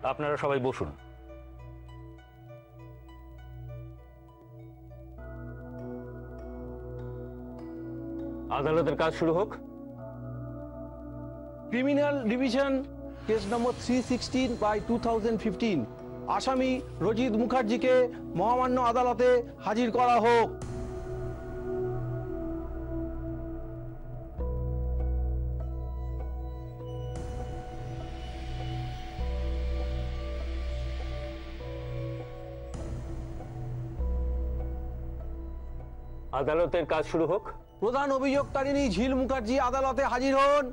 আপনারা সবাই বসুন। আদালতের কাজ শুরু হোক। ক্রিমিনাল ডিভিশন কেস নম্বর 316/2015 আসামি রজিত মুখার্জিকে মহামান্য আদালতে হাজির করা হোক। আদালতের কাজ শুরু হোক। প্রধান অভিযোগকারিণী ঝিল মুখার্জি আদালতে হাজির হন।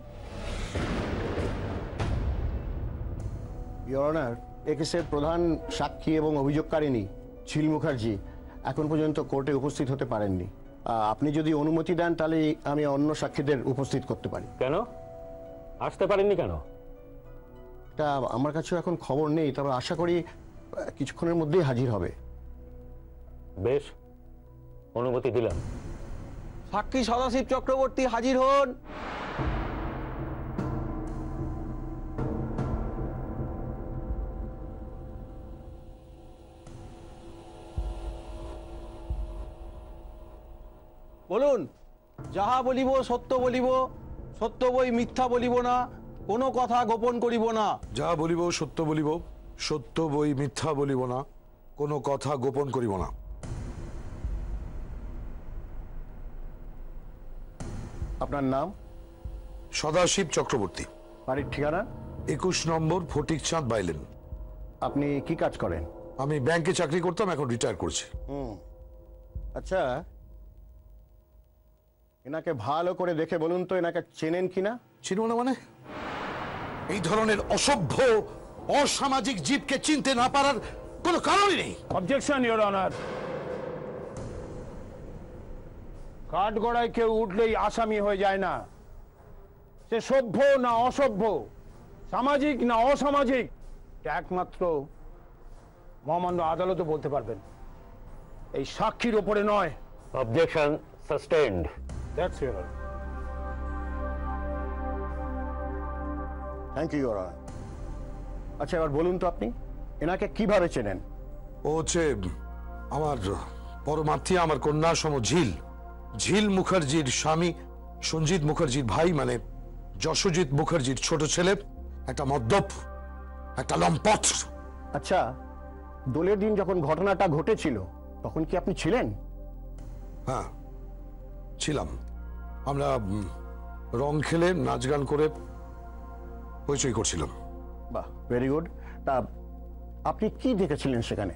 ইওর অনার, এ কেসের প্রধান সাক্ষী এবং অভিযোগকারিণী ঝিল মুখার্জি এখন পর্যন্ত কোর্টে উপস্থিত হতে পারেননি। আপনি যদি অনুমতি দেন তাহলে আমি অন্য সাক্ষীদের উপস্থিত করতে পারি। কেন আসতে পারেননি কেন? এটা আমার কাছেও এখন খবর নেই, তবে আশা করি কিছুক্ষণের মধ্যেই হাজির হবে। বেশ, অনুমতি দিলাম। সাক্ষী সদাশিব চক্রবর্তী হাজির হন। বলুন, যাহা বলিব সত্য বলিব, সত্য বই মিথ্যা বলিব না, কোনো কথা গোপন করিব না। যা বলিব সত্য বলিব, সত্য বই মিথ্যা বলিব না, কোনো কথা গোপন করিব না। আপনার নাম? সদাশিব চক্রবর্তী। বাড়ির ঠিকানা? 21 নম্বর ফটিকচাঁদ বাইলেন। আপনি কি কাজ করেন? আমি ব্যাংকে চাকরি করতাম, এখন রিটায়ার করছি। আচ্ছা, এনাকে ভালো করে দেখে বলুন তো এনাকে চেনেন কিনা? চিনব না মানে? এই ধরনের অসভ্য অসামাজিক জীবকে চিনতে না পারার কোনো কারণই নেই। Objection your honour. কাঠগড়ায় কেউ উঠলেই আসামি হয়ে যায় না। সে সভ্য না অসভ্য, সামাজিক না অসামাজিক, একমাত্র মহামান্য আদালতে বলতে পারবেন, এই সাক্ষীর ওপরে নয়। Objection sustained. That's your honour. Thank you your honour. আচ্ছা, এবার বলুন তো আপনি এনাকে কিভাবে চেনেন? ও হচ্ছে আমার পরমার্থী, আমার কন্যা সম ঝিল। ঝিল মুখার্জির স্বামী সঞ্জিত মুখার্জির ভাই, মানে যশোজিৎ মুখার্জির ছোট ছেলে। একটা মদ্যপ, একটা লম্পট। আচ্ছা, দোলের দিন যখন ঘটনাটা ঘটেছিল তখন কি আপনি ছিলেন? হ্যাঁ, ছিলাম। আমরা রং খেলে নাচ গান করে হইচই করছিলাম। বাহ, ভেরি গুড। তা আপনি কি দেখেছিলেন সেখানে?